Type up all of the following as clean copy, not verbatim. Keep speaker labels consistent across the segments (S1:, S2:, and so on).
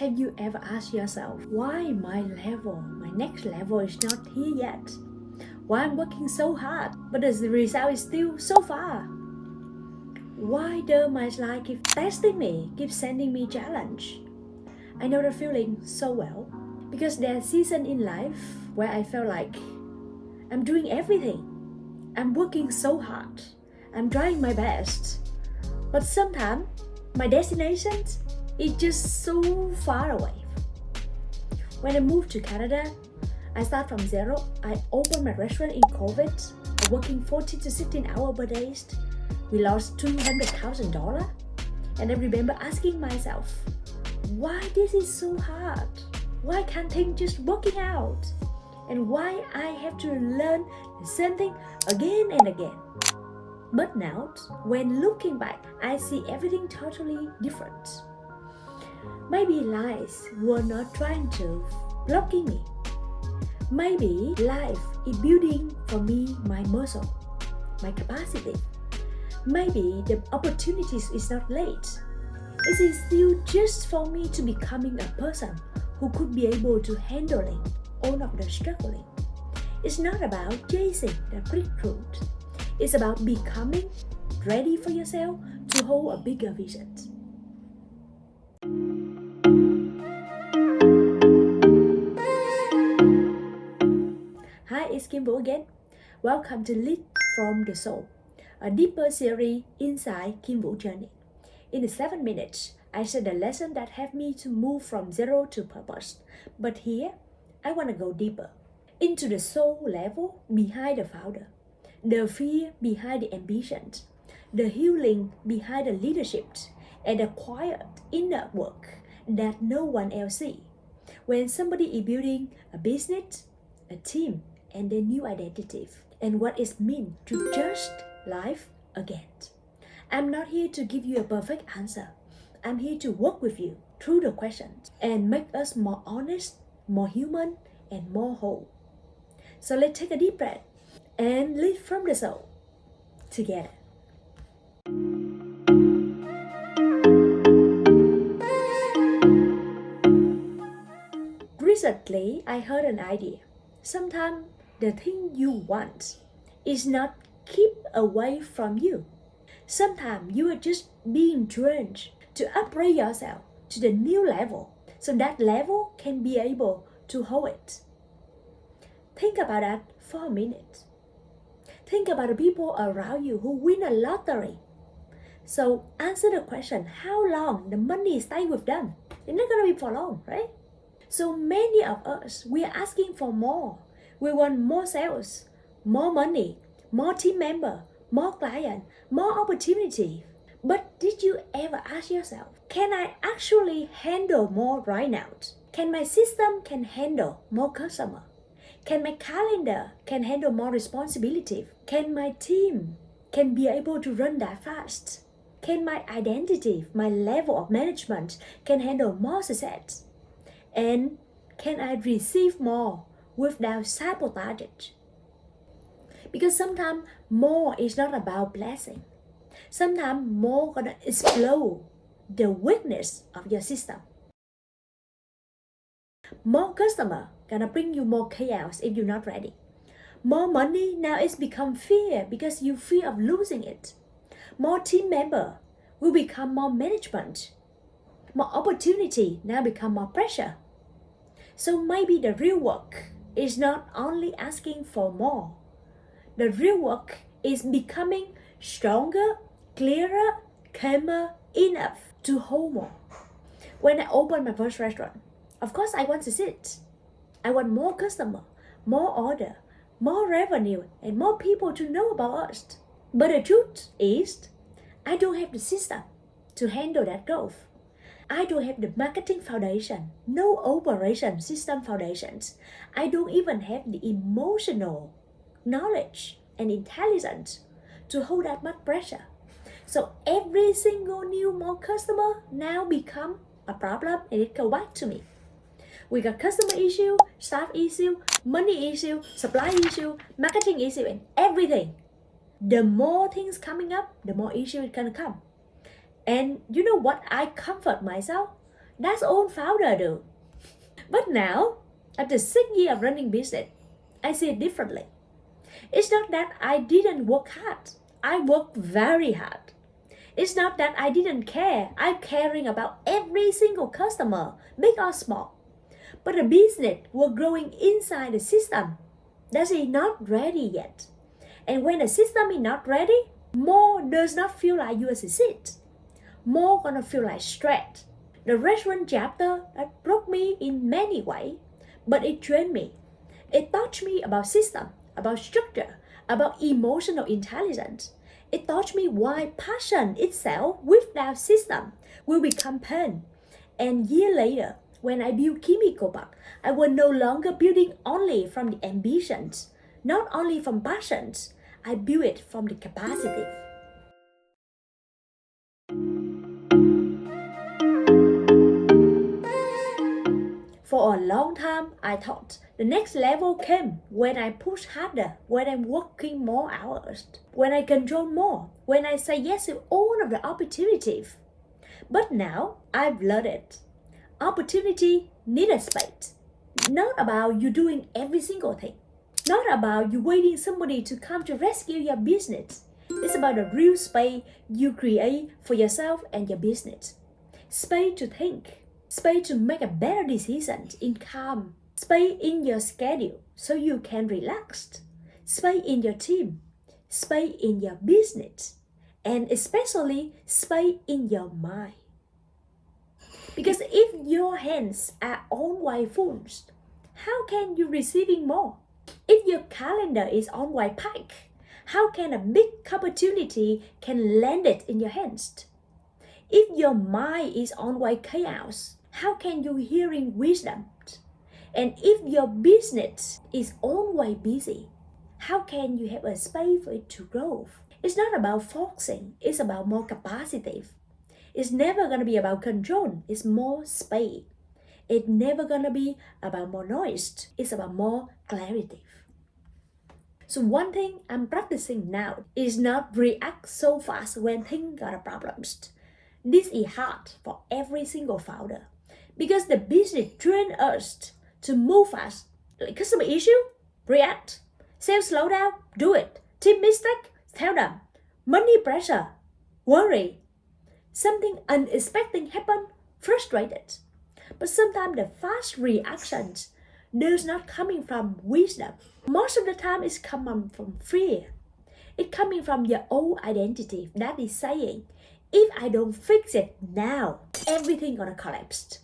S1: Can you ever ask yourself why my next level is not here yet? Why I'm working so hard, but the result is still so far? Why does my life keep testing me, keep sending me challenge? I know the feeling so well because there's a season in life where I felt like I'm doing everything. I'm working so hard. I'm trying my best. But sometimes my destination is just so far away. When I moved to Canada, I start from zero. I opened my restaurant in COVID, working 14 to 16 hours per day. We lost $200,000. And I remember asking myself, why this is so hard? Why can't things just working out? And why I have to learn the same thing again and again? But now, when looking back, I see everything totally different. Maybe lies were not trying to blocking me. Maybe life is building for me my muscle, my capacity. Maybe the opportunities is not late. It is still just for me to becoming a person who could be able to handling all of the struggling. It's not about chasing the breakthrough. It's about becoming ready for yourself to hold a bigger vision. Hi, it's Kim Vũ again. Welcome to Lead from the Soul, a deeper series inside Kim Vũ journey. In the 7 minutes, I share the lesson that helped me to move from zero to purpose. But here, I want to go deeper into the soul level behind the founder, the fear behind the ambition, the healing behind the leadership, and the quiet inner work that no one else sees. When somebody is building a business, a team, and their new identity, and what it means to just life again. I'm not here to give you a perfect answer. I'm here to work with you through the questions and make us more honest, more human, and more whole. So let's take a deep breath and lead from the soul together. Recently, I heard an idea. Sometimes the thing you want is not keep away from you. Sometimes you are just being trained to upgrade yourself to the new level so that level can be able to hold it. Think about that for a minute. Think about the people around you who win a lottery. So answer the question, how long the money stay with them? It's not going to be for long, right? So many of us, we are asking for more. We want more sales, more money, more team member, more client, more opportunity. But did you ever ask yourself, can I actually handle more right now? Can my system can handle more customer? Can my calendar can handle more responsibility? Can my team can be able to run that fast? Can my identity, my level of management can handle more success? And can I receive more without sabotage? Because sometimes more is not about blessing. Sometimes more gonna explode the weakness of your system. More customer gonna bring you more chaos if you're not ready. More money now it's become fear because you fear of losing it. More team member will become more management. More opportunity now become more pressure. So maybe the real work is not only asking for more. The real work is becoming stronger, clearer, calmer enough to hold more. When I opened my first restaurant, of course I want to sit. I want more customer, more order, more revenue, and more people to know about us. But the truth is, I don't have the system to handle that growth. I don't have the marketing foundation, no operation system foundations. I don't even have the emotional knowledge and intelligence to hold that much pressure. So every single new more customer now become a problem and it go back to me. We got customer issue, staff issue, money issue, supply issue, marketing issue, and everything. The more things coming up, the more issue is gonna come. And you know what? I comfort myself. That's all founder do. But now, after 6 years of running business, I see it differently. It's not that I didn't work hard. I worked very hard. It's not that I didn't care. I'm caring about every single customer, big or small. But the business was growing inside the system that is not ready yet. And when the system is not ready, more does not feel like you succeed. More gonna feel like stress. The restaurant chapter that broke me in many ways, but it trained me. It taught me about system, about structure, about emotional intelligence. It taught me why passion itself without system will become pain. And year later, when I built Chemical Park, I was no longer building only from the ambitions, not only from passions. I built it from the capacity. For a long time, I thought the next level came when I push harder, when I'm working more hours, when I control more, when I say yes to all of the opportunities. But now I've learned it. Opportunity needs a space. Not about you doing every single thing. Not about you waiting somebody to come to rescue your business. It's about the real space you create for yourself and your business. Space to think. Space to make a better decision in calm. Space in your schedule so you can relax. Space in your team. Space in your business. And especially space in your mind. Because if your hands are always full, how can you receiving more? If your calendar is always packed, how can a big opportunity can land it in your hands? If your mind is always chaos, how can you hearing wisdom? And if your business is always busy, how can you have a space for it to grow? It's not about focusing, it's about more capacity. It's never gonna be about control, it's more space. It's never gonna be about more noise, it's about more clarity. So one thing I'm practicing now is not react so fast when things got problems. This is hard for every single founder because the business trains us to move fast. Like customer issue, react. Sales slow down, do it. Team mistake, tell them. Money pressure, worry. Something unexpected happen, frustrated. But sometimes the fast reactions does not coming from wisdom. Most of the time it's coming from fear. It's coming from your old identity that is saying, if I don't fix it now, everything gonna collapse.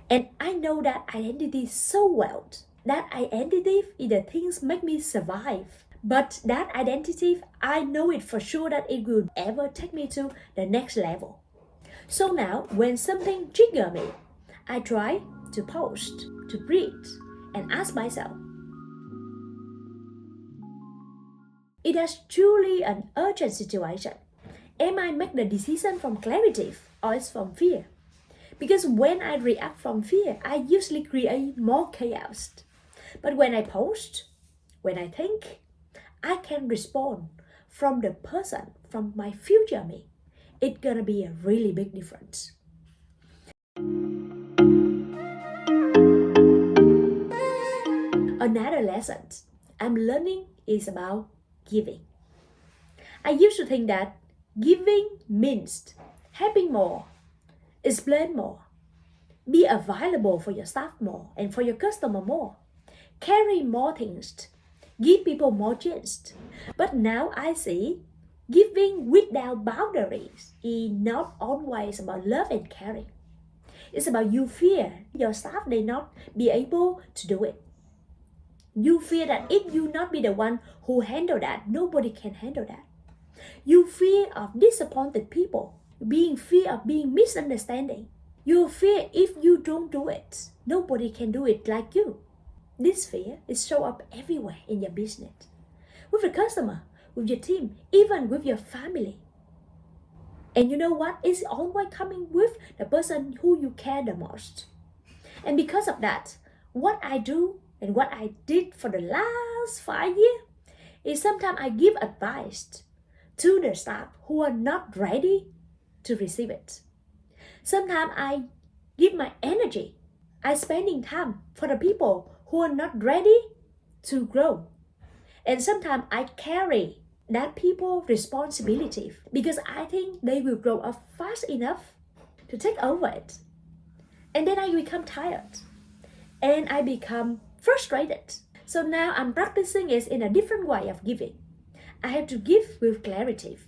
S1: And I know that identity so well. That identity is the things make me survive. But that identity, I know it for sure that it will ever take me to the next level. So now, when something trigger me, I try to pause, to breathe, and ask myself, it is truly an urgent situation. Am I make the decision from clarity or it's from fear? Because when I react from fear, I usually create more chaos. But when I pause, when I think, I can respond from the person, from my future me. It's gonna be a really big difference. Another lesson I'm learning is about giving. I used to think that giving means having more, explain more, be available for your staff more and for your customer more, carry more things, give people more chance. But now I see giving without boundaries is not always about love and caring. It's about you fear your staff may not be able to do it. You fear that if you not be the one who handle that, nobody can handle that. You fear of disappointed people, fear of being misunderstanding. You fear if you don't do it, nobody can do it like you. This fear is show up everywhere in your business. With the customer, with your team, even with your family. And you know what? It's always coming with the person who you care the most. And because of that, what I do and what I did for the last 5 years is sometimes I give advice to the staff who are not ready to receive it. Sometimes I give my energy. I spending time for the people who are not ready to grow. And sometimes I carry that people responsibility because I think they will grow up fast enough to take over it. And then I become tired and I become frustrated. So now I'm practicing it in a different way of giving. I have to give with clarity,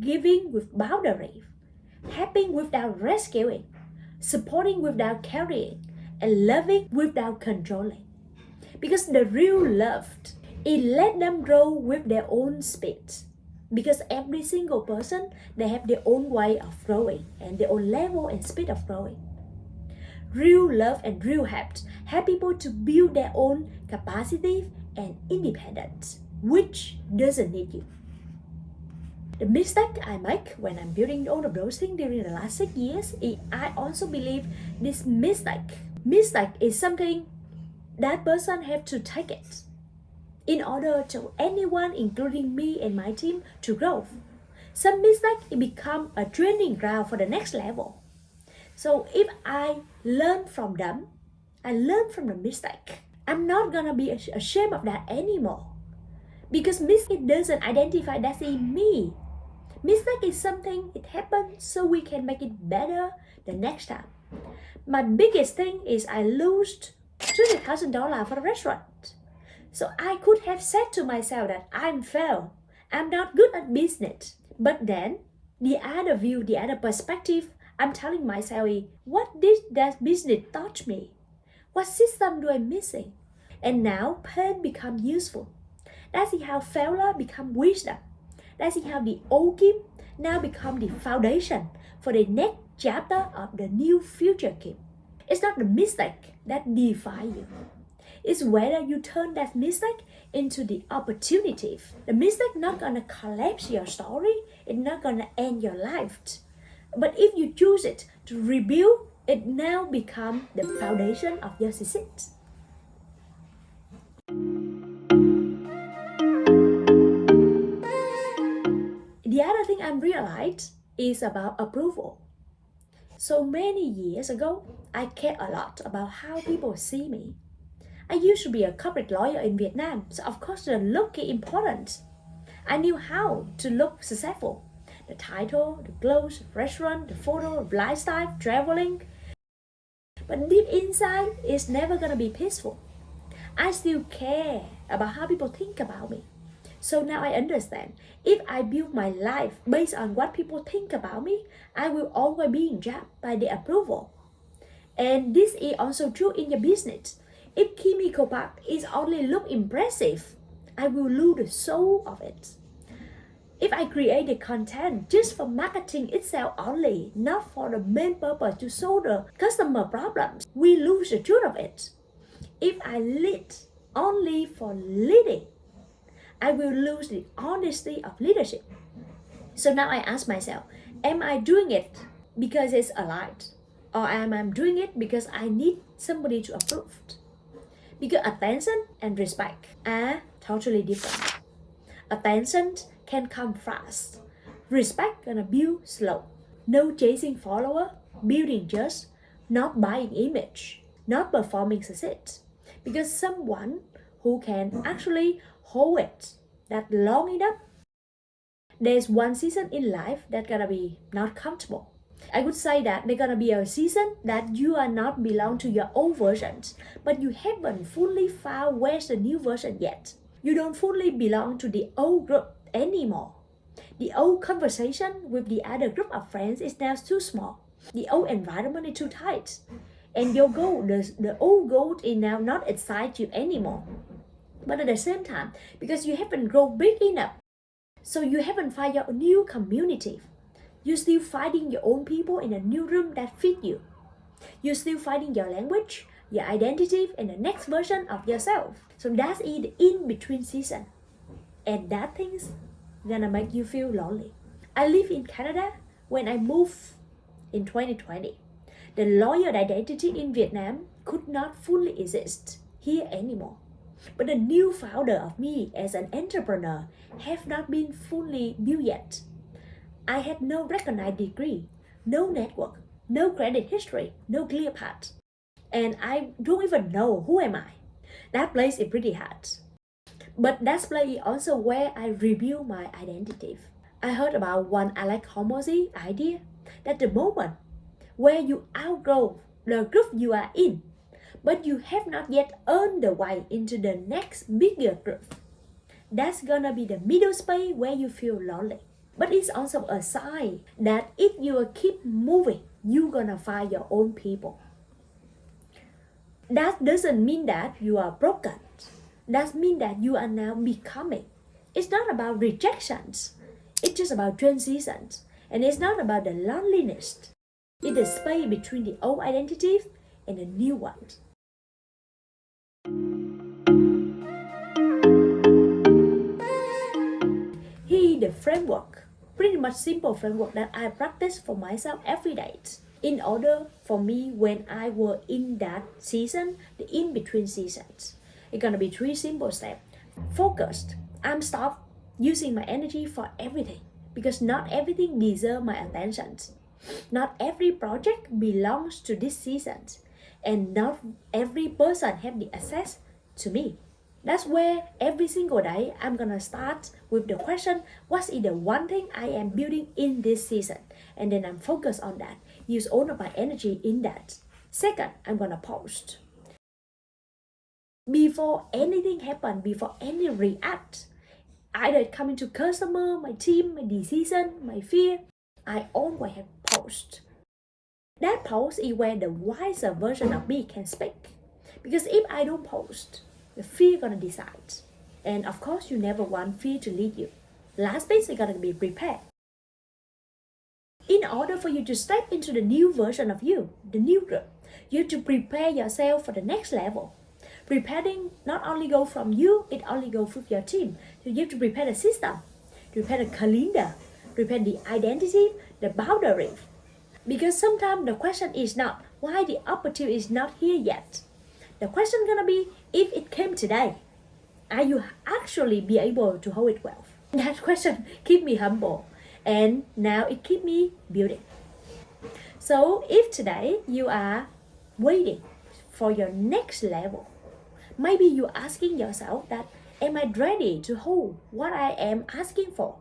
S1: giving with boundary, helping without rescuing, supporting without carrying, and loving without controlling. Because the real love, it let them grow with their own speed. Because every single person, they have their own way of growing and their own level and speed of growing. Real love and real help people to build their own capacity and independence, which doesn't need you. The mistake I make when I'm building all of those things during the last 6 years, I also believe this mistake is something that person have to take it in order to anyone, including me and my team, to grow. Some mistake it become a training ground for the next level. So if I learn from them, I learn from the mistake. I'm not gonna be ashamed of that anymore. Because mistake doesn't identify that's in me. Mistake is something, it happens so we can make it better the next time. My biggest thing is I lost $20,000 for the restaurant. So I could have said to myself that I'm failed. I'm not good at business. But then, the other view, the other perspective, I'm telling myself, what did that business taught me? What system do I missing? And now pain become useful. That's how failure become wisdom. That's how the old Kim now become the foundation for the next chapter of the new future Kim. It's not the mistake that define you. It's whether you turn that mistake into the opportunity. The mistake not gonna collapse your story. It's not gonna end your life. But if you choose it to rebuild, it now become the foundation of your success. The other thing I realized is about approval. So many years ago, I cared a lot about how people see me. I used to be a corporate lawyer in Vietnam, so of course the look is important. I knew how to look successful. The title, the clothes, the restaurant, the photo, the lifestyle, traveling. But deep inside, it's never gonna be peaceful. I still care about how people think about me. So now I understand, if I build my life based on what people think about me, I will always be judged by the approval. And this is also true in your business. If chemical part is only look impressive, I will lose the soul of it. If I create the content just for marketing itself only, not for the main purpose to solve the customer problems, we lose the truth of it. If I lead only for leading, I will lose the honesty of leadership. So now I ask myself, am I doing it because it's aligned? Or am I doing it because I need somebody to approve? Because attention and respect are totally different. Attention can come fast. Respect gonna build slow. No chasing follower, building just, not buying image, not performing success. Because someone who can actually hold it that long enough, there's one season in life that gonna be not comfortable. I would say that there's gonna be a season that you are not belong to your old versions, but you haven't fully found where's the new version yet. You don't fully belong to the old group anymore. The old conversation with the other group of friends is now too small. The old environment is too tight. And your goal, the old goal is now not excite you anymore. But at the same time, because you haven't grown big enough, so you haven't found your new community. You're still finding your own people in a new room that fit you. You're still finding your language, your identity, and the next version of yourself. So that's the in-between season. And that thing's gonna make you feel lonely. I live in Canada when I moved in 2020. The lawyer identity in Vietnam could not fully exist here anymore. But the new founder of me as an entrepreneur have not been fully built yet. I had no recognized degree, no network, no credit history, no clear path. And I don't even know who am I. That place is pretty hard. But that place is also where I reveal my identity. I heard about one Alex Hormozy idea that the moment where you outgrow the group you are in, but you have not yet earned the way into the next bigger group, that's gonna be the middle space where you feel lonely. But it's also a sign that if you keep moving, you're gonna find your own people. That doesn't mean that you are broken. That means that you are now becoming. It's not about rejections. It's just about transitions. And it's not about the loneliness. It's the space between the old identity and the new one. Here is the framework, pretty much simple framework that I practice for myself every day. In order for me when I were in that season, the in-between seasons. It's gonna be 3 simple steps. Focused. I'm stop using my energy for everything because not everything deserves my attention. Not every project belongs to this season, and not every person have the access to me. That's where every single day I'm gonna start with the question, what is the one thing I am building in this season? And then I'm focused on that. Use all of my energy in that. Second, I'm gonna post. Before anything happen, before any react, either coming to customer, my team, my decision, my fear, I always have post. That post is where the wiser version of me can speak. Because if I don't post, the fear gonna decide. And of course, you never want fear to lead you. Last piece, you gotta be prepared. In order for you to step into the new version of you, the new group, you have to prepare yourself for the next level. Preparing not only go from you, it only go with your team. So you have to prepare the system, prepare the calendar, prepare the identity, the boundary. Because sometimes the question is not why the opportunity is not here yet. The question gonna be if it came today, are you actually be able to hold it well? That question keep me humble, and now it keep me building. So if today you are waiting for your next level, maybe you're asking yourself that, am I ready to hold what I am asking for?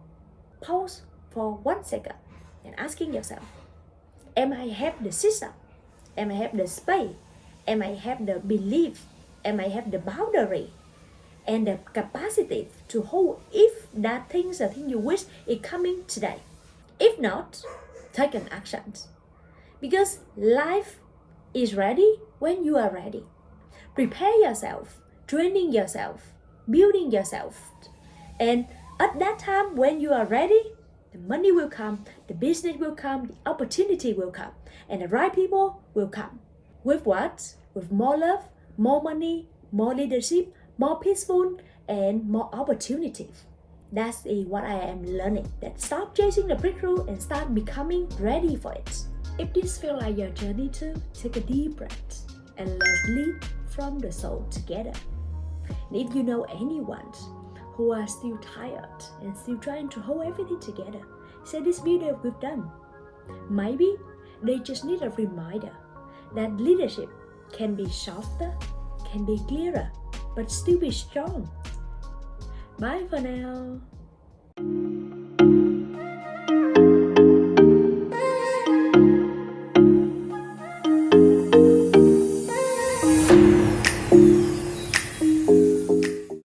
S1: Pause for 1 second and asking yourself, am I have the system? Am I have the space? Am I have the belief? Am I have the boundary? And the capacity to hold if that things, the thing you wish is coming today. If not, take an action. Because life is ready when you are ready. Prepare yourself, training yourself, building yourself. And at that time when you are ready, the money will come, the business will come, the opportunity will come, and the right people will come. With what? With more love, more money, more leadership, more peaceful, and more opportunities. That's what I am learning. That stop chasing the breakthrough and start becoming ready for it. If this feels like your journey too, take a deep breath and let's lead from the soul together. And if you know anyone who are still tired and still trying to hold everything together, share this video with them. Maybe they just need a reminder that leadership can be softer, can be clearer, but still be strong. Bye for now.